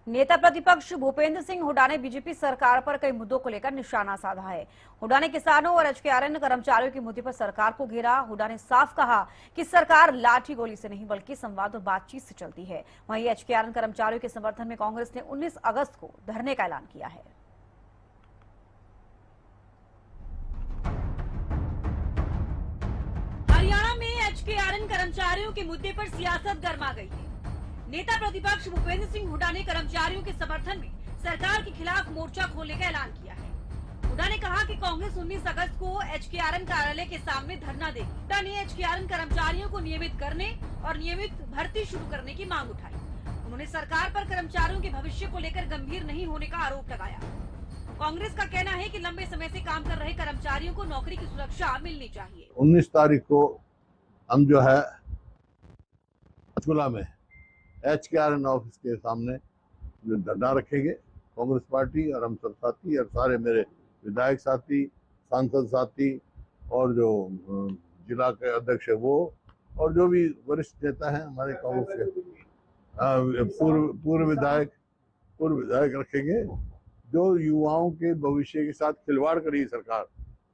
नेता प्रतिपक्ष भूपेंद्र सिंह हुड्डा ने बीजेपी सरकार पर कई मुद्दों को लेकर निशाना साधा है। हुड्डा ने किसानों और एचकेआरएन कर्मचारियों के मुद्दे पर सरकार को घेरा। हुड्डा ने साफ कहा कि सरकार लाठी गोली से नहीं बल्कि संवाद और बातचीत से चलती है। वहीं एचकेआरएन कर्मचारियों के समर्थन में कांग्रेस ने 19 अगस्त को धरने का ऐलान किया है। हरियाणा में एचकेआरएन कर्मचारियों के मुद्दे पर सियासत गर्मा गई है। नेता प्रतिपक्ष भूपेंद्र सिंह हुड्डा ने कर्मचारियों के समर्थन में सरकार के खिलाफ मोर्चा खोलने का ऐलान किया है। हुड्डा ने कहा कि कांग्रेस 19 अगस्त को एचकेआरएन कार्यालय के सामने धरना देगी। हुड्डा ने एचकेआरएन कर्मचारियों को नियमित करने और नियमित भर्ती शुरू करने की मांग उठाई। उन्होंने सरकार पर कर्मचारियों के भविष्य को लेकर गंभीर नहीं होने का आरोप लगाया। कांग्रेस का कहना है कि लंबे समय से काम कर रहे कर्मचारियों को नौकरी की सुरक्षा मिलनी चाहिए। 19 तारीख को हम जो है पंचकुला में एचकेआरएन ऑफिस के सामने जो धरना रखेंगे, कांग्रेस पार्टी और हम सब साथी और सारे मेरे विधायक साथी, सांसद साथी और जो जिला के अध्यक्ष है वो और जो भी वरिष्ठ नेता हैं हमारे कांग्रेस के पूर्व विधायक रखेंगे। जो युवाओं के भविष्य के साथ खिलवाड़ करी सरकार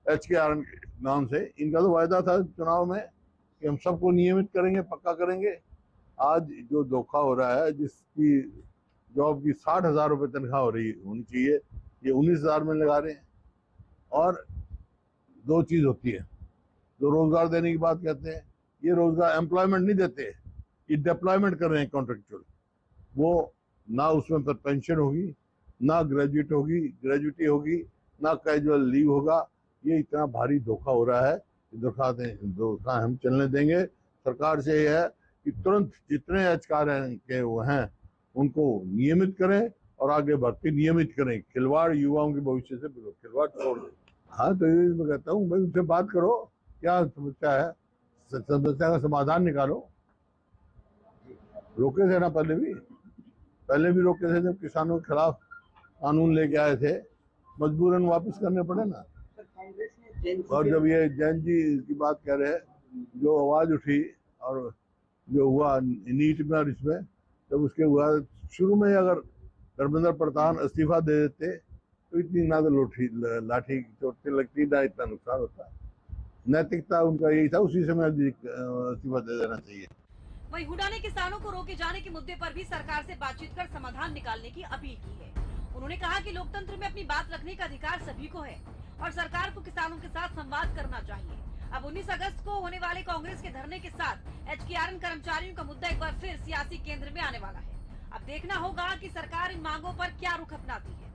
एचकेआरएन के नाम से, इनका तो वायदा था चुनाव में कि हम सबको नियमित करेंगे, पक्का करेंगे। आज जो धोखा हो रहा है, जिसकी जॉब की 60,000 रुपये तनख्वाह होनी चाहिए, ये 19,000 में लगा रहे हैं। और दो चीज होती है, जो रोजगार देने की बात कहते हैं, ये रोजगार एम्प्लॉयमेंट नहीं देते, ये डिप्लॉयमेंट कर रहे हैं कॉन्ट्रेक्चुअल। वो ना उसमें पर पेंशन होगी, ना ग्रेजुएटी होगी, ना कैजुअल लीव होगा। ये इतना भारी धोखा हो रहा है, धोखा हम चलने देंगे। सरकार से ये है कि तुरंत जितने एचकेआरएन के वो हैं उनको नियमित करें और आगे भर्ती नियमित करें। खिलवाड़ युवाओं के भविष्य से खिलवाड़ छोड़ दें। हाँ, तो ये मैं कहता हूँ भाई उनसे बात करो, क्या समस्या है, समस्या का समाधान निकालो। रोके थे ना पहले भी रोके थे, जब किसानों के खिलाफ कानून लेके आए थे, मजबूरन वापस करने पड़े ना। और जब ये जैन जी की बात कह रहे हैं, जो आवाज उठी और जो हुआ नीट में और इसमें, जब उसके हुआ शुरू में अगर धर्मेंद्र प्रधान इस्तीफा दे देते तो इतनी ना तो लाठी चोट लगती, ना इतना नुकसान होता। नैतिकता उनका यही था, उसी समय इस्तीफा दे देना चाहिए। वहीं हुड्डा ने किसानों को रोके जाने के मुद्दे पर भी सरकार से बातचीत कर समाधान निकालने की अपील की है। उन्होंने कहा कि लोकतंत्र में अपनी बात रखने का अधिकार सभी को है और सरकार को किसानों के साथ संवाद करना चाहिए। अब 19 अगस्त को होने वाले कांग्रेस के धरने के साथ एचकेआरएन कर्मचारियों का मुद्दा एक बार फिर सियासी केंद्र में आने वाला है। अब देखना होगा कि सरकार इन मांगों पर क्या रुख अपनाती है।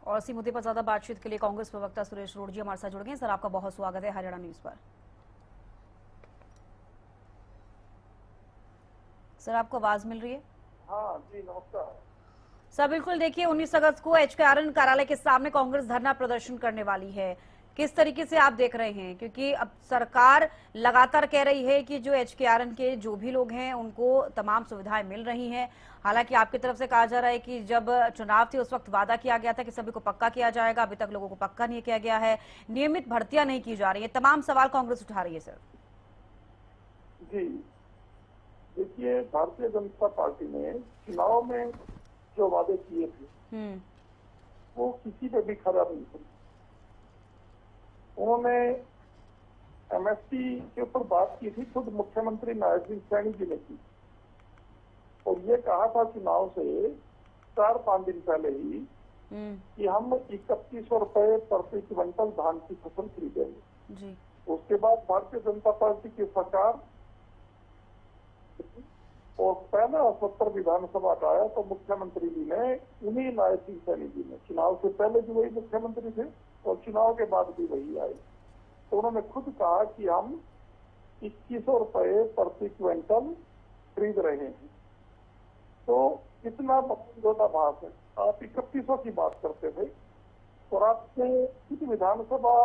और इसी मुद्दे पर ज्यादा बातचीत के लिए कांग्रेस प्रवक्ता सुरेश रोडजी हमारे साथ जुड़ गए। सर, आपका बहुत स्वागत है हरियाणा न्यूज पर। सर, आपको आवाज मिल रही है? हाँ जी, नमस्कार सर। बिल्कुल, देखिए 19 अगस्त को एचकेआरएन कार्यालय के सामने कांग्रेस धरना प्रदर्शन करने वाली है। किस तरीके से आप देख रहे हैं, क्योंकि अब सरकार लगातार कह रही है कि जो एचकेआरएन के जो भी लोग हैं उनको तमाम सुविधाएं मिल रही हैं। हालांकि आपकी तरफ से कहा जा रहा है कि जब चुनाव थे उस वक्त वादा किया गया था कि सभी को पक्का किया जाएगा, अभी तक लोगों को पक्का नहीं किया गया है, नियमित भर्तियां नहीं की जा रही है। तमाम सवाल कांग्रेस उठा रही है। सर जी, देखिए, भारतीय जनता पार्टी ने चुनाव में जो वादे किए थे वो किसी पे भी खरा नहीं थे। उन्होंने एमएसपी के ऊपर बात की थी, खुद मुख्यमंत्री नायब सिंह सैनी जी ने की, और ये कहा था चुनाव से 4-5 दिन पहले ही कि हम 3100 रुपए प्रति क्विंटल धान की फसल खरीदेंगे जी। उसके बाद भारतीय जनता पार्टी की सरकार और पहला 70 विधानसभा का आया तो मुख्यमंत्री जी ने, उन्हीं नायब सिंह सैनी जी ने, चुनाव से पहले भी वही मुख्यमंत्री थे और चुनाव के बाद भी वही आए, तो उन्होंने खुद कहा कि हम 2100 रुपए प्रति क्विंटल खरीद रहे हैं। तो कितना विरोधाभास है। आप 3100 की बात करते थे और आपने खुद विधानसभा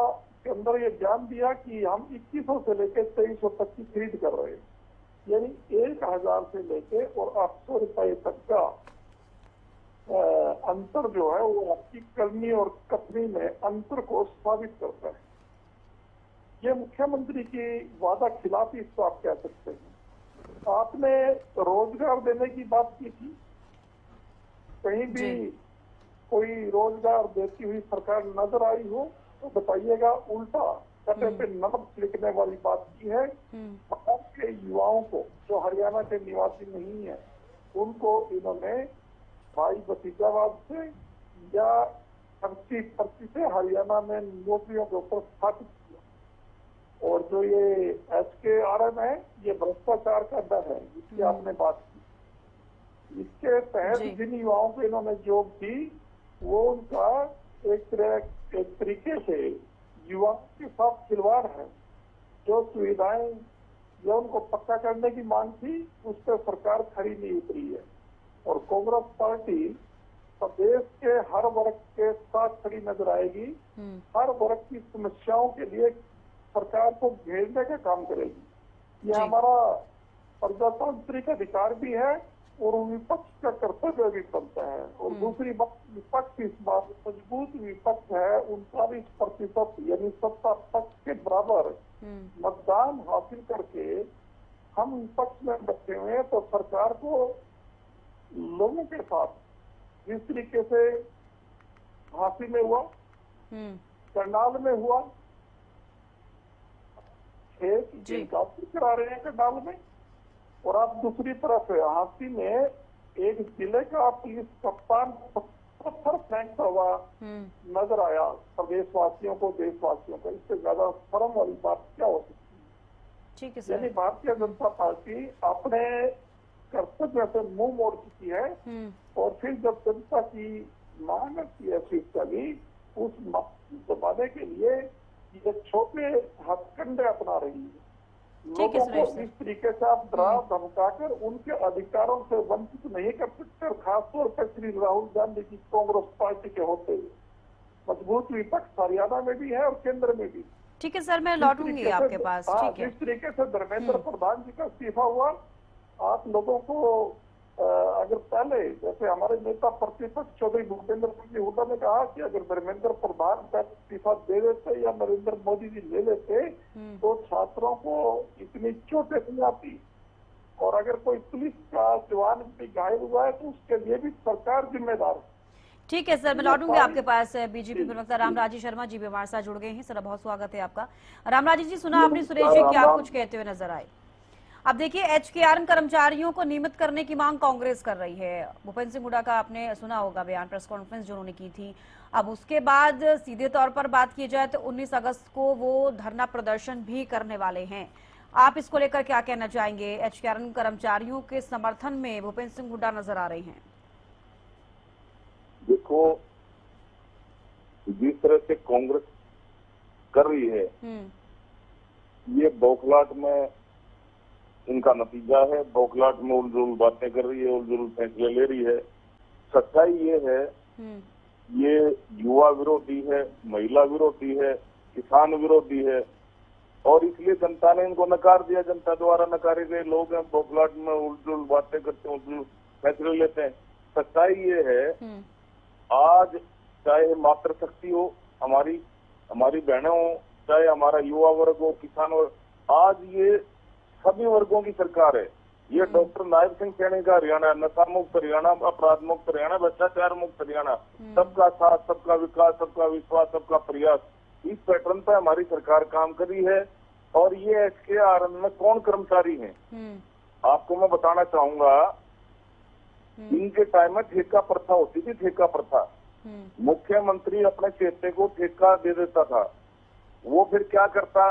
के अंदर ये ज्ञान दिया कि हम 2100 से लेकर 2300 तक की खरीद कर रहे हैं, यानी 1000 से लेके और 800 रुपए तक का अंतर जो है वो आपकी करनी और कथनी में अंतर को साबित करता है। ये मुख्यमंत्री की वादा खिलाफी इसको आप कह सकते हैं। आपने रोजगार देने की बात की थी, कहीं भी कोई रोजगार देती हुई सरकार नजर आई हो तो बताइएगा। उल्टा कटे पे नमक छिड़कने वाली बात की है। बाहर के युवाओं को जो हरियाणा के निवासी नहीं है उनको इन्होंने भाई भतीजावाद से या पर्ची से हरियाणा में नौकरियों के ऊपर स्थापित किया। और जो ये SKRM है ये भ्रष्टाचार का डर है जिसकी आपने बात की। इसके तहत जिन युवाओं को इन्होंने जॉब दी वो उनका एक तरीके से युवाओं के साथ खिलवाड़ है। जो सुविधाएं या उनको पक्का करने की मांग थी उस पर सरकार खरी नहीं उतरी है। और कांग्रेस पार्टी प्रदेश के हर वर्ग के साथ खड़ी नजर आएगी। हर वर्ग की समस्याओं के लिए सरकार को घेरने का काम करेगी। ये हमारा प्रजातांत्रिक अधिकार भी है और विपक्ष का कर्तव्य भी बनता है। और दूसरी बात, विपक्ष इस बात मजबूत विपक्ष है, 39% यानी सत्ता पक्ष के बराबर मतदान हासिल करके हम विपक्ष में बैठे हुए हैं। तो सरकार को लोगों के साथ जिस तरीके से झांसी में हुआ, करनाल में हुआ, करा रहे हैं करनाल में, और आप दूसरी तरफ झांसी में एक जिले का पुलिस कप्तान पत्थर फेंकता हुआ नजर आया प्रदेशवासियों को, देशवासियों को। इससे ज्यादा शर्म वाली बात क्या हो सकती है? ठीक है सर। यानी भारतीय जनता पार्टी अपने कर्तव्य से मुंह मोड़ चुकी है। और फिर जब जनता की मांग की है चली, उस मांग दबाने के लिए ये छोटे हथकंडे अपना रही है। लोगों को इस तरीके से आप डरा धमकाकर उनके अधिकारों से वंचित नहीं कर सकते। और खासतौर पर श्री राहुल गांधी की कांग्रेस पार्टी के होते हुए मजबूत विपक्ष हरियाणा में भी है और केंद्र में भी। ठीक है सर, मैं लौटूंगी आपके पास। ठीक है। जिस तरीके से धर्मेंद्र प्रधान जी का इस्तीफा हुआ, आप लोगों को अगर पहले जैसे हमारे नेता प्रतिपक्ष चौधरी भूपेंद्र सिंह हुड्डा ने कहा कि अगर धर्मेंद्र प्रधान का इस्तीफा दे देते या नरेंद्र मोदी जी ले लेते तो छात्रों को इतनी चोटें नहीं आती। और अगर कोई पुलिस का जवान भी घायल हुआ है तो उसके लिए भी सरकार जिम्मेदार है। ठीक है सर, मैं लौटूंगी आपके पास। बीजेपी प्रवक्ता रामराजी शर्मा जी भी हमारे साथ जुड़ गए हैं। सर बहुत स्वागत है आपका। रामराजी जी, सुना आपने सुरेश जी की आप कुछ कहते हुए नजर आए। अब देखिए, HKRM कर्मचारियों को नियमित करने की मांग कांग्रेस कर रही है। भूपेंद्र सिंह हुड्डा का आपने सुना होगा बयान, प्रेस कॉन्फ्रेंस जो उन्होंने की थी। अब उसके बाद सीधे तौर पर बात की जाए तो 19 अगस्त को वो धरना प्रदर्शन भी करने वाले हैं। आप इसको लेकर क्या कहना चाहेंगे? HKRM कर्मचारियों के समर्थन में भूपेंद्र सिंह हुड्डा नजर आ रहे हैं। देखो, जिस तरह से कांग्रेस कर रही है ये बौखलाहट में इनका नतीजा है। बौखलाहट में उलझुल बातें कर रही है, उलझुल फैसले ले रही है। सच्चाई ये है ये युवा विरोधी है, महिला विरोधी है, किसान विरोधी है। और इसलिए जनता ने इनको नकार दिया। जनता द्वारा नकारे गए लोग हैं, बौखलाहट में उलझुल बातें करते हैं, उलझुल फैसले लेते हैं। सच्चाई ये है आज चाहे मातृशक्ति हो, हमारी बहनें हो, चाहे हमारा युवा वर्ग हो, किसान वर्ग, आज ये सभी वर्गों की सरकार है। ये डॉक्टर नायब सिंह सैनी का हरियाणा, नशा मुक्त हरियाणा, अपराध मुक्त हरियाणा, भ्रष्टाचार मुक्त हरियाणा, सबका साथ, सबका विकास, सबका विश्वास, सबका प्रयास, इस पैटर्न पर हमारी सरकार काम कर रही है। और ये HKRM में कौन कर्मचारी हैं आपको मैं बताना चाहूंगा। इनके टाइम में ठेका प्रथा होती थी, ठेका प्रथा। मुख्यमंत्री अपने चेते को ठेका दे देता था। वो फिर क्या करता,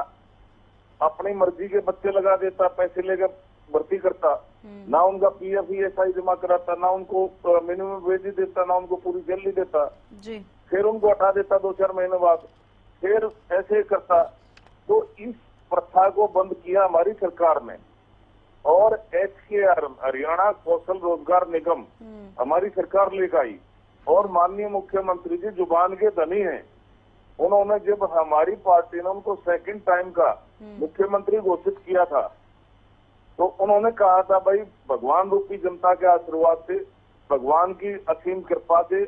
अपनी मर्जी के बच्चे लगा देता, पैसे लेकर भर्ती करता, ना उनका PF ESI जमा कराता, ना उनको मिनिमम वेज देता, ना उनको पूरी सैलरी देता जी। फिर उनको हटा देता 2-4 महीने बाद, फिर ऐसे करता। तो इस प्रथा को बंद किया हमारी सरकार ने। और HKRM हरियाणा कौशल रोजगार निगम हमारी सरकार लेकर आई। और माननीय मुख्यमंत्री जी जुबान के धनी हैं। उन्होंने जब हमारी पार्टी ने उनको सेकंड टाइम का मुख्यमंत्री घोषित किया था तो उन्होंने कहा था भाई भगवान रूपी जनता के आशीर्वाद से, भगवान की असीम कृपा से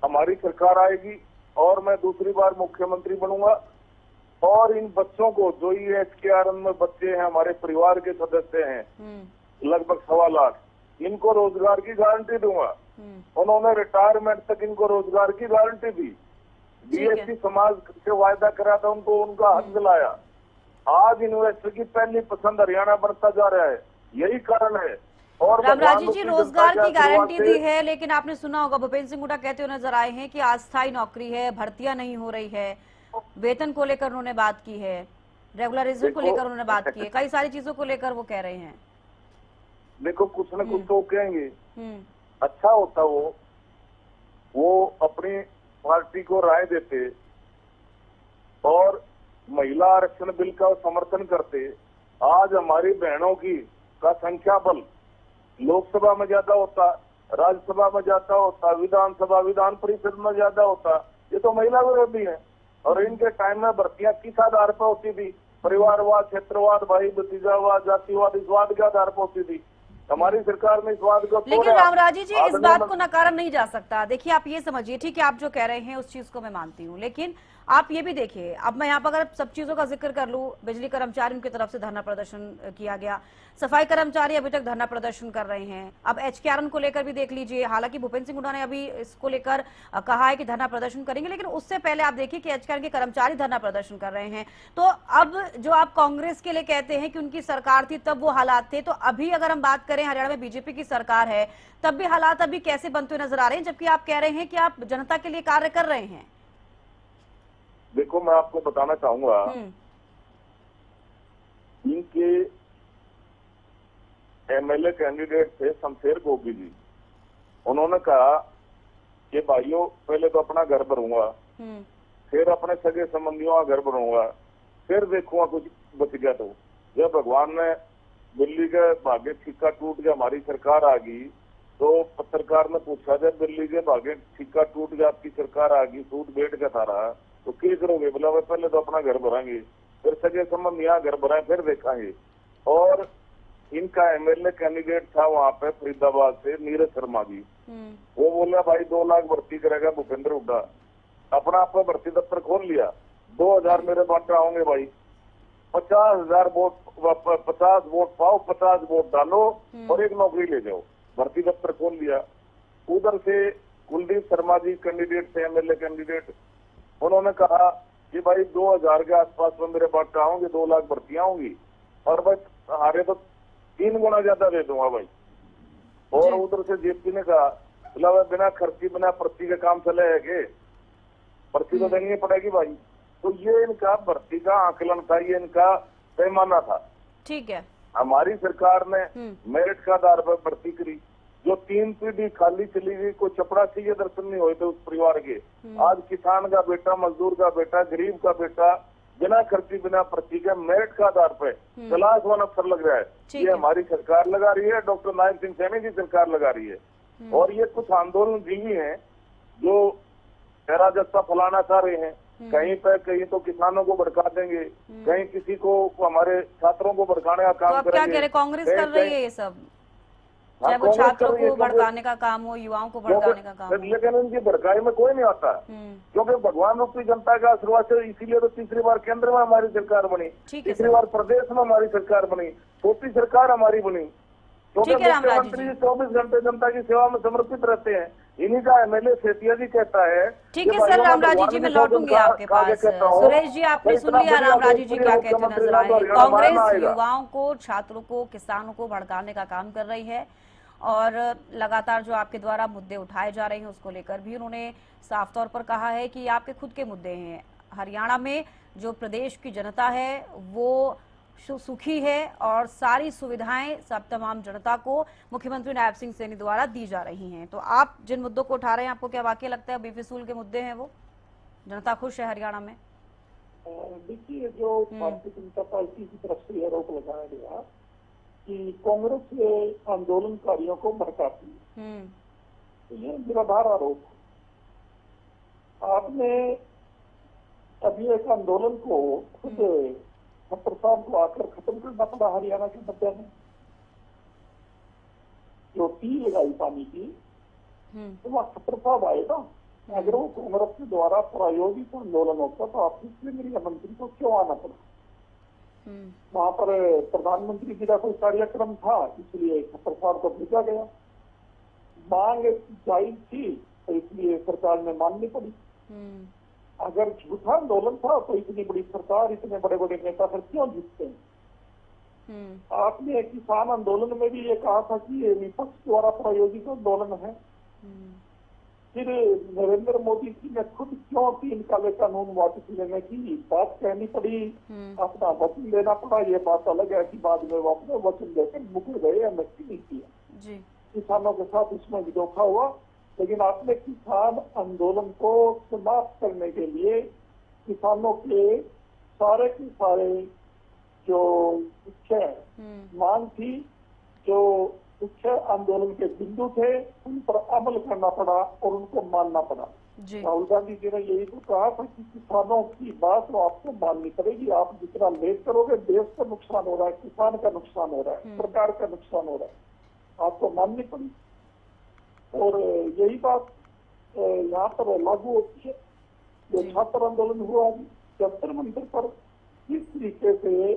हमारी सरकार आएगी और मैं दूसरी बार मुख्यमंत्री बनूंगा और इन बच्चों को जो ये HKRN में बच्चे हैं, हमारे परिवार के सदस्य हैं, लगभग 1.25 लाख, इनको रोजगार की गारंटी दूंगा। उन्होंने रिटायरमेंट तक इनको रोजगार की गारंटी दी। DSC समाज से वायदा करा था उनको, उनका हक दिलाया। आज इन्वेस्टर की पहली पसंद हरियाणा बनता जा रहा है, यही कारण है। और रामराजी जी, रोजगार की गारंटी दी है, लेकिन आपने सुना होगा भूपेंद्र सिंह हुड्डा कहते हुए नजर आए हैं कि अस्थायी नौकरी है, भर्तियां नहीं हो रही है, वेतन को लेकर उन्होंने बात की है, रेगुलराइजेशन को लेकर उन्होंने बात की है, कई सारी चीजों को लेकर वो कह रहे हैं। देखो कुछ न कुछ तो कहेंगे, अच्छा होता वो अपनी पार्टी को राय देते और महिला आरक्षण बिल का समर्थन करते। आज हमारी बहनों की का संख्या बल लोकसभा में ज्यादा होता, राज्यसभा में ज्यादा होता, विधानसभा विधान परिषद में ज्यादा होता। ये तो महिला विरोधी है। और इनके टाइम में भर्तियां किस आधार पर होती थी? परिवारवाद, क्षेत्रवाद, भाई भतीजावाद, जातिवाद, इस वाद के आधार पर होती थी। हमारी सरकार ने इस बात को, लेकिन रामराजी जी इस बात को नकारा नहीं जा सकता। देखिए आप ये समझिए, ठीक है आप जो कह रहे हैं उस चीज को मैं मानती हूँ, लेकिन आप ये भी देखिए, अब मैं यहाँ पर अगर सब चीजों का जिक्र कर लूं, बिजली कर्मचारियों की तरफ से धरना प्रदर्शन किया गया, सफाई कर्मचारी अभी तक धरना प्रदर्शन कर रहे हैं, अब HKRN को लेकर भी देख लीजिए। हालांकि भूपेंद्र सिंह हुड्डा ने अभी इसको लेकर कहा है कि धरना प्रदर्शन करेंगे, लेकिन उससे पहले आप देखिए कि HKRN के कर्मचारी धरना प्रदर्शन कर रहे हैं। तो अब जो आप कांग्रेस के लिए कहते हैं कि उनकी सरकार थी तब वो हालात थे, तो अभी अगर हम बात करें हरियाणा में BJP की सरकार है, तब भी हालात अभी कैसे बनते हुए नजर आ रहे हैं, जबकि आप कह रहे हैं कि आप जनता के लिए कार्य कर रहे हैं। देखो मैं आपको बताना चाहूंगा, इनके MLA कैंडिडेट थे शमशेर गोगी जी। उन्होंने कहा कि भाइयों पहले तो अपना घर भरूंगा, फिर अपने सगे संबंधियों का घर भरूंगा, फिर देखूंगा कुछ बच गया तो। जब भगवान ने दिल्ली के भाग्य सिक्का टूट गया, हमारी सरकार आ गई, तो पत्रकार ने पूछा जब दिल्ली के भाग्य सिक्का टूट गया, आपकी सरकार आ गई, सूट बैठ गया था रहा, तो क्या करोगे? बोला भाई पहले तो अपना घर भराएंगे, फिर सगे संबंध यहाँ घर भराए, फिर देखेंगे। और इनका MLA कैंडिडेट था वहाँ पे फरीदाबाद से नीरज शर्मा जी, वो बोला भाई 2 लाख भर्ती करेगा भूपेंद्र हुड्डा। अपना आपका भर्ती दफ्तर खोल लिया, 2000 मेरे बांटा होंगे भाई, 50,000 वोट, 50 वोट पाओ, 50 वोट डालो और एक नौकरी ले जाओ। भर्ती दफ्तर खोल लिया। उधर से कुलदीप शर्मा जी कैंडिडेट थे, MLA कैंडिडेट, उन्होंने कहा कि भाई 2000 के आसपास में मेरे बांटा होंगे, 2 लाख भर्तियां होंगी और भाई हारे तो 3 गुना ज्यादा दे दूंगा भाई। और उधर से JP ने कहा बिना खर्ची बिना पर्ची के काम चले है के, पर्ची तो देनी पड़ेगी भाई। तो ये इनका भर्ती का आकलन था, ये इनका पैमाना था। ठीक है, हमारी सरकार ने मेरिट का आधार पर भर्ती करी। जो 3 पीढ़ी खाली चली गई, कोई चपरासी के दर्शन नहीं हुए थे उस परिवार के। आज किसान का बेटा, मजदूर का बेटा, गरीब का बेटा बिना खर्ची बिना पर्ची के मेरिट का आधार पर क्लास 1 अफसर लग रहा है। ये हमारी सरकार लगा रही है, डॉक्टर नायब सिंह सैनी की सरकार लगा रही है। और ये कुछ आंदोलन जीवी हैं जो तेरा जत्था फैलाना चाह रहे हैं, कहीं पे कहीं तो किसानों को भड़का देंगे, कहीं किसी को, हमारे छात्रों को भड़काने का काम तो क्या कह रहे, कांग्रेस कर रही है ये सब, चाहे वो छात्रों को भड़काने का काम हो, युवाओं को भड़काने का काम हो। लेकिन इनकी भड़काई में कोई नहीं आता, क्योंकि भगवान रूपी जनता का आशीर्वाद से, इसीलिए तो तीसरी बार केंद्र में हमारी सरकार बनी, तीसरी बार प्रदेश में हमारी सरकार बनी, छोटी सरकार हमारी बनी, क्योंकि मुख्यमंत्री 24 घंटे जनता की सेवा में समर्पित रहते हैं। इन्हीं का MLA सेतिया जी कहता है। ठीक है सर, रामराजी जी मैं लौटूंगी आपके पास। सुरेश जी आपने सुन लिया रामराजी जी क्या कहते नजर आए। कांग्रेस युवाओं को, छात्रों को, किसानों को भड़काने का काम कर रही है और लगातार जो आपके द्वारा मुद्दे उठाए जा रहे हैं उसको लेकर भी उन्होंने साफ तौर पर कहा है कि आपके खुद के मुद्दे हैं। हरियाणा में जो प्रदेश की जनता है वो सुखी है और सारी सुविधाएं सब तमाम जनता को मुख्यमंत्री नायब सिंह सैनी द्वारा दी जा रही हैं। तो आप जिन मुद्दों को उठा रहे हैं, आपको क्या वाकई लगता है बेफिजूल के मुद्दे हैं? वो जनता खुश है हरियाणा में? देखिए, जो भारतीय जनता पार्टी की तरफ से आरोप लगाया गया कि कांग्रेस ये आंदोलनकारियों को भड़काती है, तो ये निराधार आरोप। आपने अभी एक आंदोलन को खुद खट्टर साहब को आकर खत्म करना पड़ा हरियाणा के बच्चे में, जो टी लगाई पानी की, तो वहाँ खट्टर साहब आए ना, अगर वो कांग्रेस के द्वारा प्रायोजित आंदोलन होता तो आप पिछले गृह मंत्री को क्यों आना पड़ा? वहां पर प्रधानमंत्री जी का कोई कार्यक्रम था, इसलिए सरकार को भेजा गया। मांग जायज थी तो इसलिए सरकार ने माननी पड़ी। अगर झूठा आंदोलन था तो इतनी बड़ी सरकार, इतने बड़े बड़े नेता फिर क्यों जीतते हैं? आपने किसान आंदोलन में भी ये कहा था कि ये विपक्ष द्वारा प्रायोजित आंदोलन है। फिर नरेंद्र मोदी जी ने खुद क्यों 3 काले कानून वापस लेने की बात कहनी पड़ी, अपना वचन देना पड़ा? ये बात अलग है कि बाद में वो अपने वचन देकर मुकर गए या नक्की नहीं किया। किसानों के साथ इसमें भी धोखा हुआ, लेकिन आपने किसान आंदोलन को समाप्त करने के लिए किसानों के सारे के सारे जो मुख्य मांग थी, जो मुख्य आंदोलन के बिंदु थे, उन पर अमल करना पड़ा और उनको मानना पड़ा। राहुल गांधी जी ने यही तो कहा था कि किसानों की बात तो आपको माननी पड़ेगी। आप जितना लेट करोगे देश का नुकसान हो रहा है, किसान का नुकसान हो रहा है, सरकार का नुकसान हो रहा है, आपको माननी पड़ी। और यही बात यहाँ पर लागू होती है। जो छात्र आंदोलन हुआ जंतर मंतर पर, किस तरीके से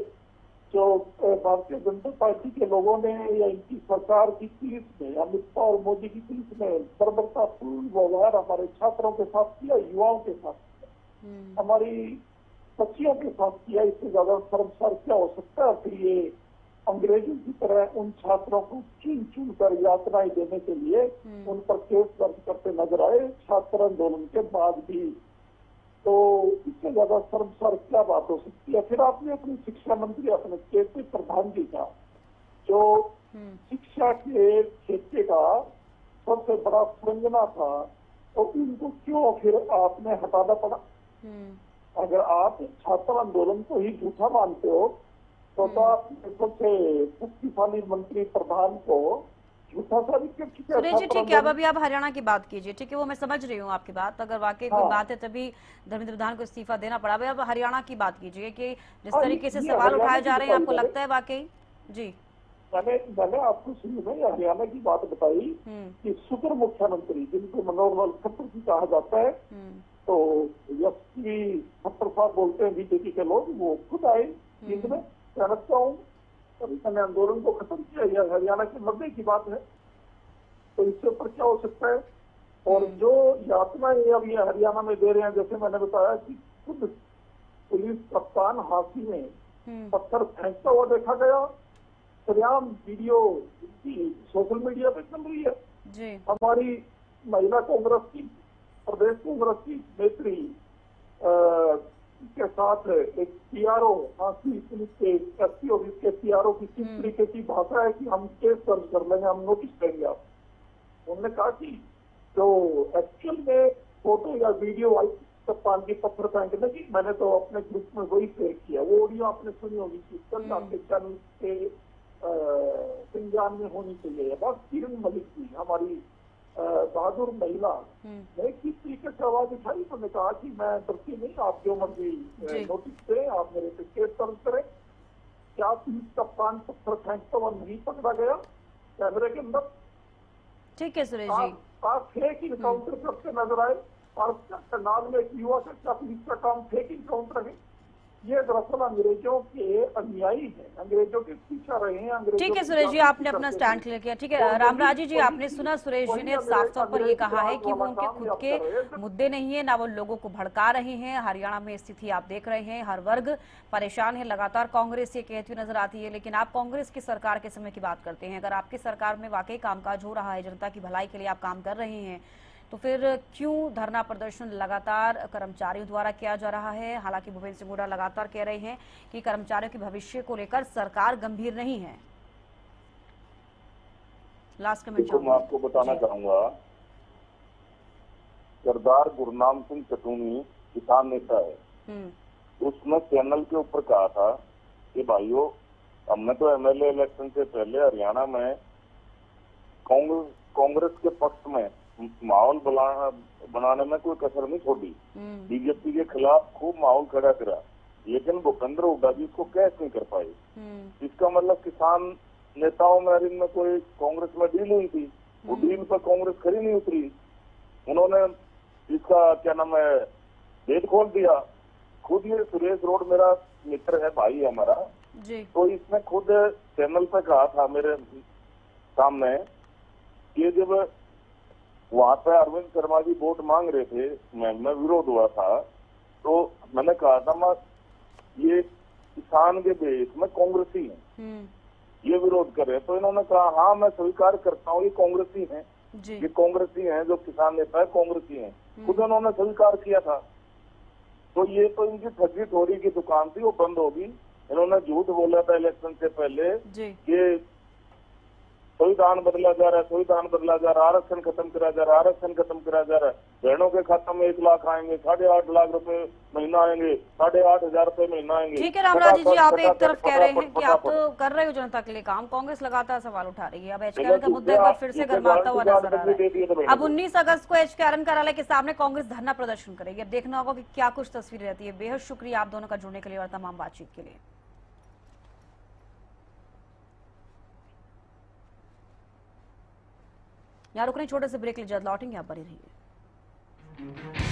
जो भारतीय जनता पार्टी के लोगों ने या इनकी सरकार की पुलिस ने, अमित शाह और मोदी की पुलिस ने बर्बरतापूर्ण व्यवहार हमारे छात्रों के साथ किया, युवाओं के साथ किया, हमारी बच्चियों के साथ किया, इससे ज्यादा शर्मसार क्या हो सकता है? फिर ये अंग्रेजों की तरह उन छात्रों को चुन चुन कर यातनाएं देने के लिए उन पर केस दर्ज करते नजर आए छात्र आंदोलन के बाद भी। तो इससे ज्यादा शर्मसार क्या बात हो सकती है? फिर आपने अपनी शिक्षा मंत्री अपने केपी प्रधान जी का, जो शिक्षा के क्षेत्र का सबसे बड़ा संजना था, तो उनको क्यों फिर आपने हटाना पड़ा? अगर आप छात्र आंदोलन को ही झूठा मानते हो तो आप सबसे शक्तिशाली मंत्री प्रधान को झूठा साबित कर चुके हैं। सुरेश जी ठीक है, अब अभी आप हरियाणा की बात कीजिए, ठीक है, वो मैं समझ रही हूँ आपकी बात। अगर वाकई कोई बात है तभी धर्मेंद्र प्रधान को इस्तीफा देना पड़ा। अब हरियाणा की बात कीजिए कि जिस तरीके से सवाल उठाए जा रहे हैं, आपको लगता है वाकई? जी, मैंने आपको शुरू में हरियाणा की बात बताई कि सुपर मुख्यमंत्री जिनको मनोहर लाल खट्टर जी कहा जाता है, तो यशस्वी खट्टर साहब बोलते हैं बीजेपी के लोग, वो खुद आए नींद में। कहता हूँ अभी मैंने आंदोलन को खत्म किया, यह हरियाणा के मरने की बात है, तो इससे ऊपर क्या हो सकता है? और जो यातनाएं अब ये हरियाणा में दे रहे हैं, जैसे मैंने बताया कि खुद पुलिस कप्तान हाथी में पत्थर फेंकता हुआ देखा गया, सरेआम वीडियो सोशल मीडिया पे चल रही है। हमारी महिला कांग्रेस की, प्रदेश कांग्रेस की नेत्री के साथ एक पीआरओ, हाथी पुलिस के एसपी ऑफिस के पीआरओ की किस तरीके की भाषा है कि हम केस दर्ज कर लेंगे, हम नोटिस देंगे आप। उन्होंने कहा कि जो एक्चुअल में फोटो या वीडियो आई कप्तान की पत्थर फेंकने की, मैंने तो अपने ग्रुप में वही शेयर किया। वो ऑडियो आपने सुनी होगी कि कल आपके चैनल के संज्ञान में होनी चाहिए। बस किरण मलिक जी, हमारी बहादुर महिला ने किस तरीके से आवाज उठाई, तो कहा कि मैं डरती नहीं, आप जो मर्जी नोटिस दें, आप मेरे पे केस दर्ज करें। क्या पुलिस कप्तान पत्थर फेंकता हुआ नहीं पकड़ा गया कैमरे के अंदर? ठीक है सुरेश जी, आप फेक इनकाउंटर करते नजर आए, और करनाल में एक युवा का क्या पुलिस का काम फेक इनकाउंटर है? ये दरअसल अंग्रेजों के अनुयायी हैं, अंग्रेजों के पीछे रहे हैं। ठीक है सुरेश जी, आपने अपना स्टैंड क्लियर किया। ठीक है रामराजी जी, आपने सुना सुरेश जी ने साफ तौर पर ये कहा है कि वो उनके खुद के मुद्दे नहीं है, ना वो लोगों को भड़का रहे हैं। हरियाणा में स्थिति आप देख रहे हैं, हर वर्ग परेशान है, लगातार कांग्रेस ये कहती हुई नजर आती है। लेकिन आप कांग्रेस की सरकार के समय की बात करते हैं। अगर आपकी सरकार में वाकई कामकाज हो रहा है, जनता की भलाई के लिए आप काम कर रहे हैं, तो फिर क्यों धरना प्रदर्शन लगातार कर्मचारियों द्वारा किया जा रहा है? हालांकि भूपेंद्र सिंह हुड्डा लगातार कह रहे हैं कि कर्मचारियों के भविष्य को लेकर सरकार गंभीर नहीं है। लास्ट कमेंट मैं आपको बताना चाहूंगा, सरदार गुरनाम सिंह चटूनी किसान नेता है, उसने चैनल के ऊपर कहा था कि भाइयों, हमने तो एमएलए इलेक्शन से पहले हरियाणा में कांग्रेस के पक्ष में माहौल बनाने में कोई कसर नहीं छोड़ी, बीजेपी के खिलाफ खूब माहौल खड़ा करा, लेकिन भूपेंद्र हुड्डा जी इसको कैश नहीं कर पाए। इसका मतलब किसान नेताओं में इनमें कोई कांग्रेस में डील हुई थी, वो डील पर कांग्रेस खरी नहीं उतरी। उन्होंने इसका क्या नाम है गेट खोल दिया। खुद ये सुरेश रोड मेरा मित्र है, भाई है हमारा जी। तो इसने खुद चैनल पे कहा था मेरे सामने कि जब वहां पे अरविंद शर्मा जी वोट मांग रहे थे, मैं विरोध हुआ था, तो मैंने कहा था मैं ये किसान के बेस में कांग्रेसी है, ये विरोध कर रहे हैं। तो इन्होंने कहा हाँ मैं स्वीकार करता हूँ ये कांग्रेसी है, ये कांग्रेसी है, जो किसान नेता है कांग्रेसी है, खुद उन्होंने स्वीकार किया था। तो ये तो इनकी ठगी ठोरी की दुकान थी, वो बंद होगी। इन्होंने झूठ बोला था इलेक्शन से पहले कि संविधान बदला जा रहा है, संविधान बदला जा रहा है, आरक्षण खत्म करा जा रहा है, आरक्षण खत्म करा जा रहा है, बहनों के खाता में 1 लाख आएंगे, 8.5 लाख रुपए महीना आएंगे, 8,500 रुपए महीना आएंगे। ठीक है रामराजी जी, आप एक तरफ कह रहे हैं कि आप तो कर रहे हो जनता के लिए काम, कांग्रेस लगातार सवाल उठा रही है। अब एचकेआरएन का मुद्दा एक बार फिर से गर्माता हुआ नजर आ रहा है। अब 19 अगस्त को एचकेआरएन कार्यालय के सामने कांग्रेस धरना प्रदर्शन करेगी। अब देखना होगा कि क्या कुछ तस्वीर रहती है। बेहद शुक्रिया आप दोनों का जुड़ने के लिए और तमाम बातचीत के लिए। यहाँ रुकने छोटे से ब्रेक ले, जल्द लौटेंगे, आप बने रहिए।